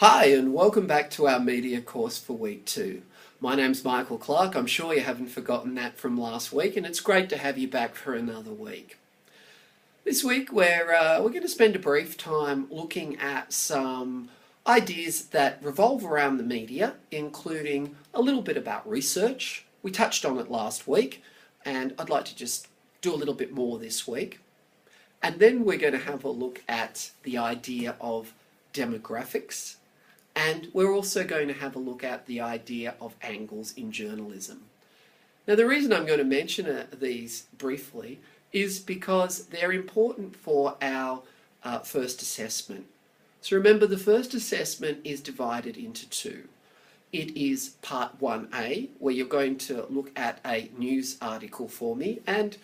Hi and welcome back to our media course for week 2. My name's Michael Clark. I'm sure you haven't forgotten that from last week, and it's great to have you back for another week. This week we're going to spend a brief time looking at some ideas that revolve around the media, including a little bit about research. We touched on it last week, and I'd like to just do a little bit more this week. And then we're going to have a look at the idea of demographics. And we're also going to have a look at the idea of angles in journalism. Now, the reason I'm going to mention these briefly is because they're important for our first assessment. So remember, the first assessment is divided into two. It is part 1A, where you're going to look at a news article for me and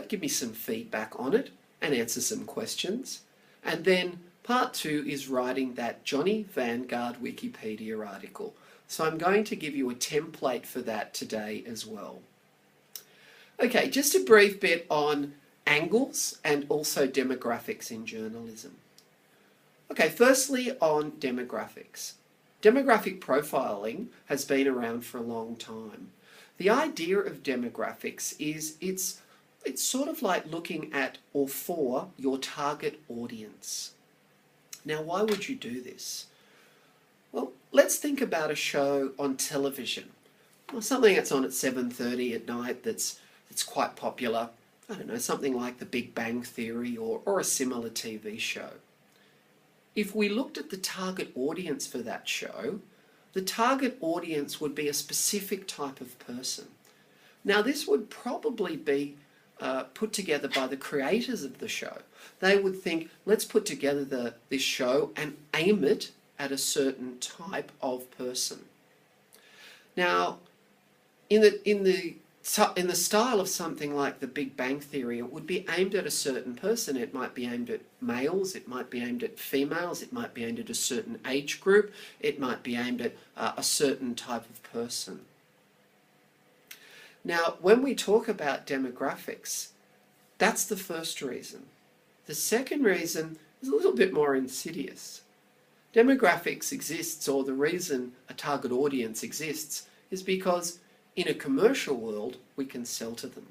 give me some feedback on it and answer some questions. And then part 2 is writing that Johnny Vanguard Wikipedia article. So I'm going to give you a template for that today as well. Okay, just a brief bit on angles and also demographics in journalism. Okay, firstly on demographics. Demographic profiling has been around for a long time. The idea of demographics is it's sort of like looking at or for your target audience. Now, why would you do this? Well, let's think about a show on television, or something that's on at 7:30 at night that's quite popular. I don't know, something like The Big Bang Theory or a similar TV show. If we looked at the target audience for that show, the target audience would be a specific type of person. Now, this would probably be put together by the creators of the show. They would think, let's put together this show and aim it at a certain type of person. Now, in the style of something like The Big Bang Theory, it would be aimed at a certain person. It might be aimed at males, it might be aimed at females, it might be aimed at a certain age group, it might be aimed at a certain type of person. Now, when we talk about demographics, that's the first reason. The second reason is a little bit more insidious. Demographics exists, or the reason a target audience exists, is because in a commercial world, we can sell to them.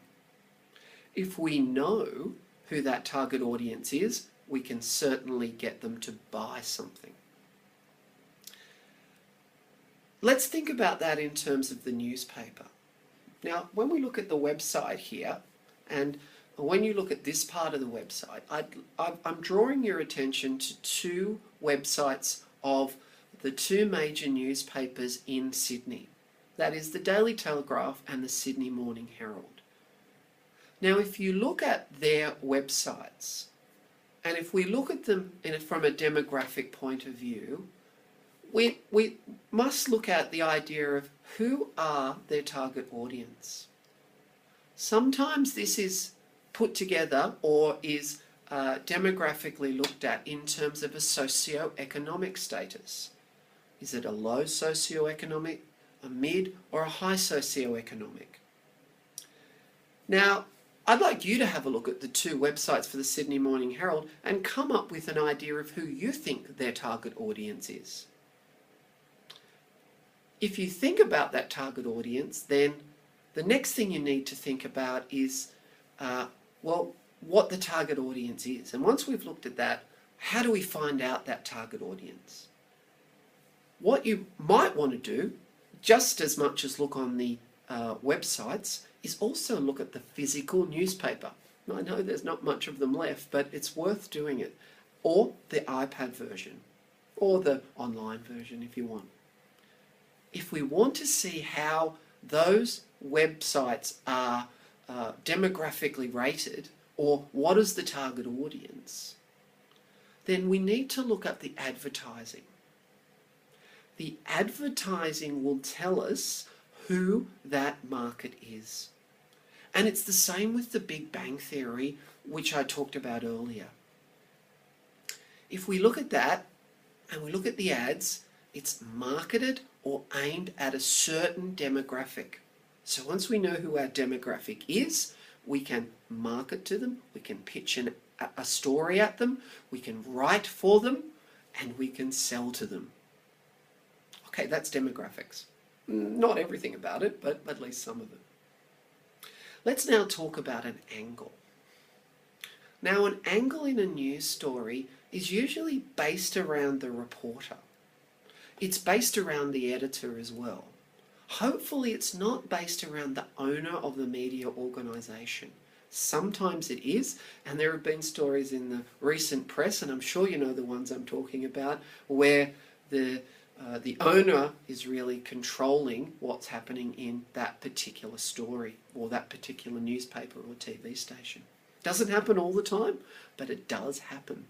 If we know who that target audience is, we can certainly get them to buy something. Let's think about that in terms of the newspaper. Now, when we look at the website here, and when you look at this part of the website, I'm drawing your attention to two websites of the two major newspapers in Sydney. That is the Daily Telegraph and the Sydney Morning Herald. Now, if you look at their websites, and if we look at them from a demographic point of view, we must look at the idea of who are their target audience. Sometimes this is put together or is demographically looked at in terms of a socio-economic status. Is it a low socio-economic, a mid, or a high socio-economic? Now, I'd like you to have a look at the two websites for the Sydney Morning Herald and come up with an idea of who you think their target audience is. If you think about that target audience, then the next thing you need to think about is, what the target audience is. And once we've looked at that, how do we find out that target audience? What you might want to do, just as much as look on the websites, is also look at the physical newspaper. I know there's not much of them left, but it's worth doing it. Or the iPad version, or the online version if you want. If we want to see how those websites are demographically rated, or what is the target audience, then we need to look at the advertising. The advertising will tell us who that market is. And it's the same with the Big Bang Theory, which I talked about earlier. If we look at that, and we look at the ads, it's marketed or aimed at a certain demographic. So once we know who our demographic is, we can market to them, we can pitch a story at them, we can write for them, and we can sell to them. Okay, that's demographics. Not everything about it, but at least some of it. Let's now talk about an angle. Now, an angle in a news story is usually based around the reporter. It's based around the editor as well. Hopefully it's not based around the owner of the media organisation. Sometimes it is, and there have been stories in the recent press, and I'm sure you know the ones I'm talking about, where the owner is really controlling what's happening in that particular story or that particular newspaper or TV station. Doesn't happen all the time, but it does happen.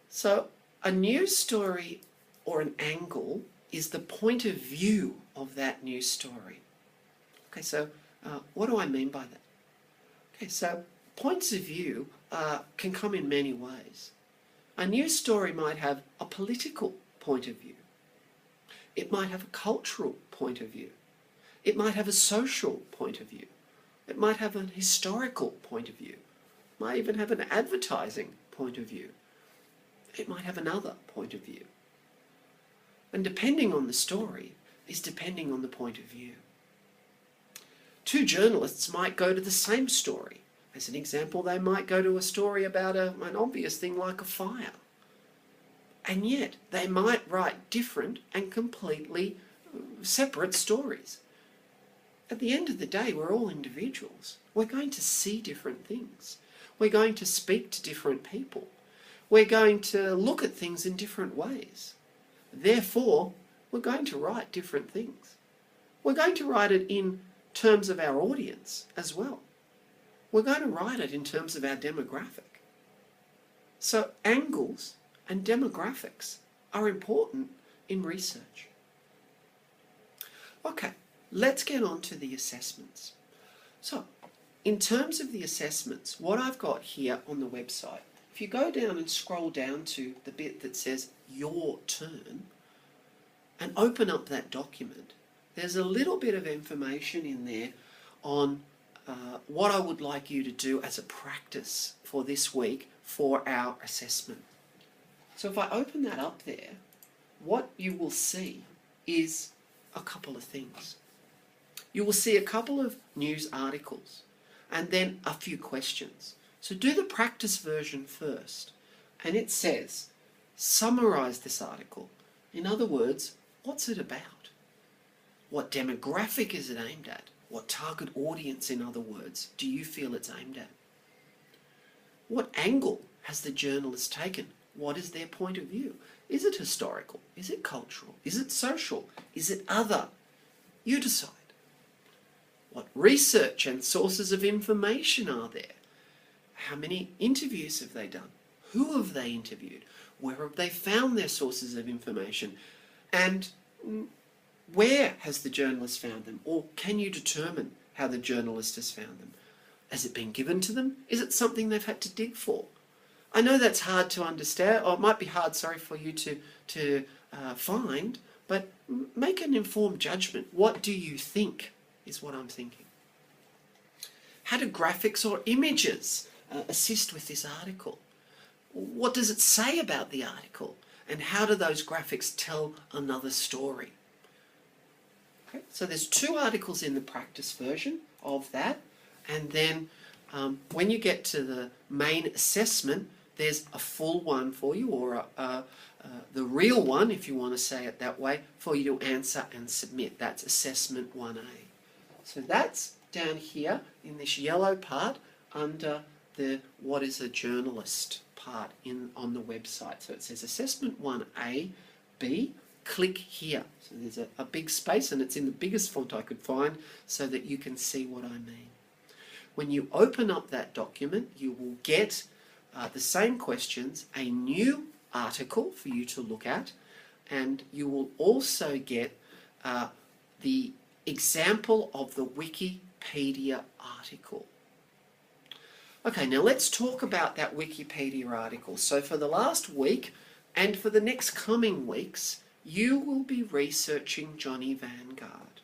So a news story or an angle is the point of view of that news story. Okay, so what do I mean by that? Okay, so points of view can come in many ways. A news story might have a political point of view. It might have a cultural point of view. It might have a social point of view. It might have an historical point of view. It might even have an advertising point of view. It might have another point of view. And depending on the story is depending on the point of view. Two journalists might go to the same story. As an example, they might go to a story about an obvious thing like a fire. And yet they might write different and completely separate stories. At the end of the day, we're all individuals. We're going to see different things. We're going to speak to different people. We're going to look at things in different ways. Therefore, we're going to write different things. We're going to write it in terms of our audience as well. We're going to write it in terms of our demographic. So angles and demographics are important in research. Okay, let's get on to the assessments. So, in terms of the assessments, what I've got here on the website, if you go down and scroll down to the bit that says Your Turn and open up that document, there's a little bit of information in there on what I would like you to do as a practice for this week for our assessment. So if I open that up there, what you will see is a couple of things. You will see a couple of news articles and then a few questions. So do the practice version first. And it says, summarise this article. In other words, what's it about? What demographic is it aimed at? What target audience, in other words, do you feel it's aimed at? What angle has the journalist taken? What is their point of view? Is it historical? Is it cultural? Is it social? Is it other? You decide. What research and sources of information are there? How many interviews have they done? Who have they interviewed? Where have they found their sources of information? And where has the journalist found them? Or can you determine how the journalist has found them? Has it been given to them? Is it something they've had to dig for? I know that's hard to understand, or it might be hard, for you to find, but make an informed judgment. What do you think is what I'm thinking. How do graphics or images assist with this article? What does it say about the article? And how do those graphics tell another story? Okay, so there's 2 articles in the practice version of that, and then when you get to the main assessment, there's a full one for you, or the real one, if you want to say it that way, for you to answer and submit. That's assessment 1A. So that's down here in this yellow part under the what is a journalist part on the website. So it says assessment 1A, B, click here. So there's a big space, and it's in the biggest font I could find so that you can see what I mean. When you open up that document, you will get the same questions, a new article for you to look at, and you will also get the example of the Wikipedia article. Okay, now let's talk about that Wikipedia article. So for the last week and for the next coming weeks, you will be researching Johnny Vanguard.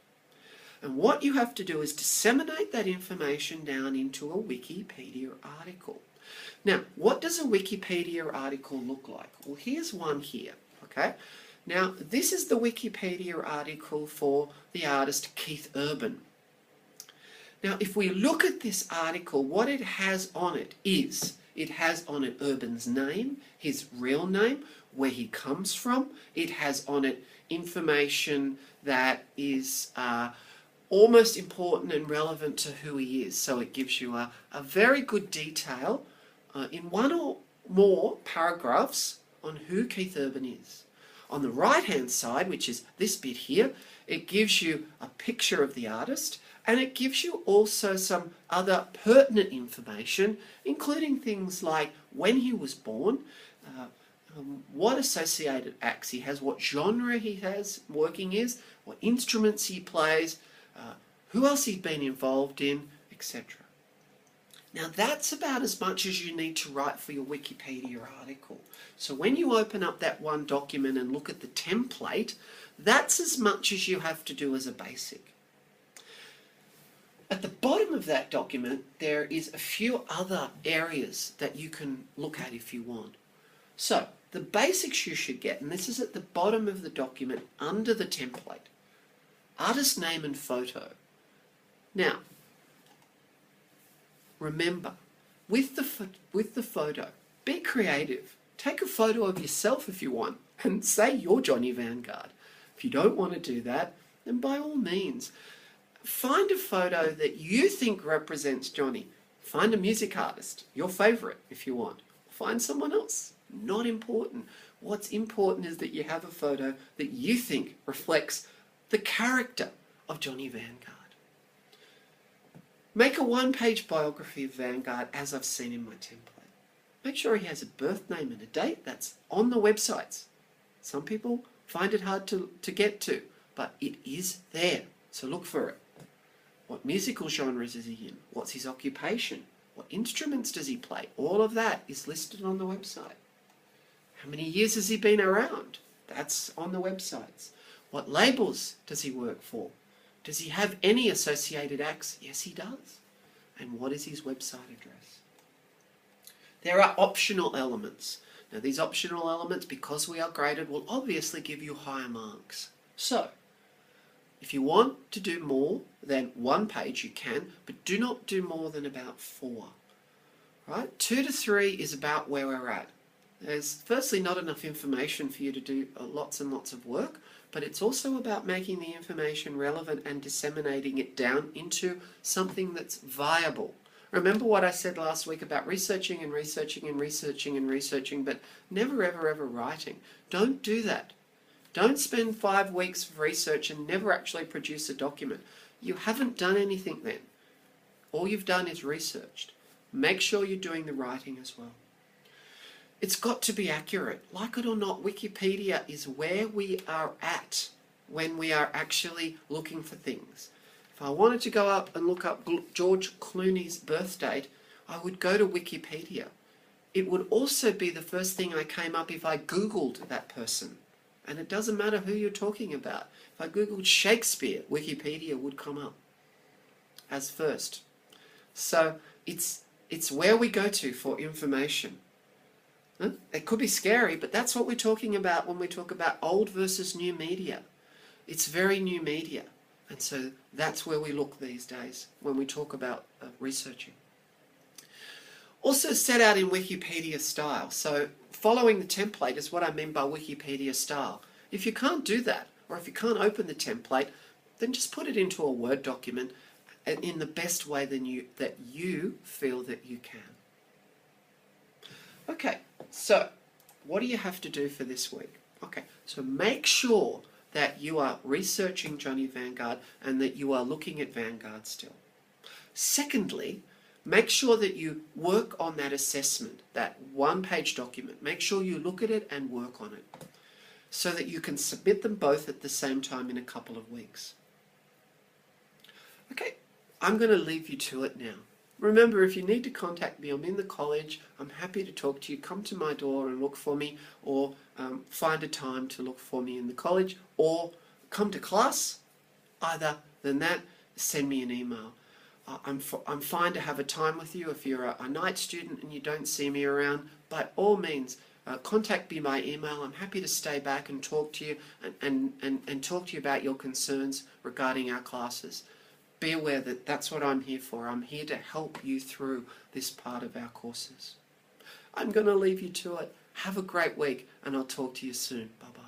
And what you have to do is disseminate that information down into a Wikipedia article. Now, what does a Wikipedia article look like? Well, here's one here, okay? Now, this is the Wikipedia article for the artist Keith Urban. Now, if we look at this article, what it has on it is, it has on it Urban's name, his real name, where he comes from. It has on it information that is almost important and relevant to who he is. So it gives you a very good detail in one or more paragraphs on who Keith Urban is. On the right-hand side, which is this bit here, it gives you a picture of the artist, and it gives you also some other pertinent information, including things like when he was born, what associated acts he has, what genre he has working is, what instruments he plays, who else he's been involved in, etc. Now that's about as much as you need to write for your Wikipedia article. So when you open up that one document and look at the template, that's as much as you have to do as a basic. At the bottom of that document, there is a few other areas that you can look at if you want. So the basics you should get, and this is at the bottom of the document under the template, artist name and photo. Now, remember, with the photo, be creative. Take a photo of yourself if you want and say you're Johnny Vanguard. If you don't want to do that, then by all means, find a photo that you think represents Johnny. Find a music artist, your favourite if you want. Find someone else. Not important. What's important is that you have a photo that you think reflects the character of Johnny Vanguard. Make a one-page biography of Vanguard as I've seen in my template. Make sure he has a birth name and a date. That's on the websites. Some people find it hard to get to, but it is there, so look for it. What musical genres is he in? What's his occupation? What instruments does he play? All of that is listed on the website. How many years has he been around? That's on the websites. What labels does he work for? Does he have any associated acts? Yes, he does. And what is his website address? There are optional elements. Now, these optional elements, because we are graded, will obviously give you higher marks. So, if you want to do more than one page, you can, but do not do more than about 4. Right? 2 to 3 is about where we're at. There's firstly not enough information for you to do lots and lots of work, but it's also about making the information relevant and disseminating it down into something that's viable. Remember what I said last week about researching and researching and researching and researching, but never ever ever writing. Don't do that. Don't spend 5 weeks of research and never actually produce a document. You haven't done anything then. All you've done is researched. Make sure you're doing the writing as well. It's got to be accurate. Like it or not, Wikipedia is where we are at when we are actually looking for things. If I wanted to go up and look up George Clooney's birth date, I would go to Wikipedia. It would also be the first thing I came up if I Googled that person. And it doesn't matter who you're talking about. If I Googled Shakespeare, Wikipedia would come up as first. So it's where we go to for information. It could be scary, but that's what we're talking about when we talk about old versus new media. It's very new media. And so that's where we look these days when we talk about researching. Also set out in Wikipedia style. So following the template is what I mean by Wikipedia style. If you can't do that, or if you can't open the template, then just put it into a Word document in the best way that you feel that you can. Okay, so what do you have to do for this week? Okay, so make sure that you are researching Johnny Vanguard and that you are looking at Vanguard still. Secondly, make sure that you work on that assessment, that one-page document. Make sure you look at it and work on it so that you can submit them both at the same time in a couple of weeks. Okay, I'm going to leave you to it now. Remember, if you need to contact me, I'm in the college. I'm happy to talk to you. Come to my door and look for me, or find a time to look for me in the college, or come to class. Either than that, send me an email. I'm fine to have a time with you. If you're a night student and you don't see me around, by all means, contact me by email. I'm happy to stay back and talk to you and talk to you about your concerns regarding our classes. Be aware that that's what I'm here for. I'm here to help you through this part of our courses. I'm going to leave you to it. Have a great week, and I'll talk to you soon. Bye-bye.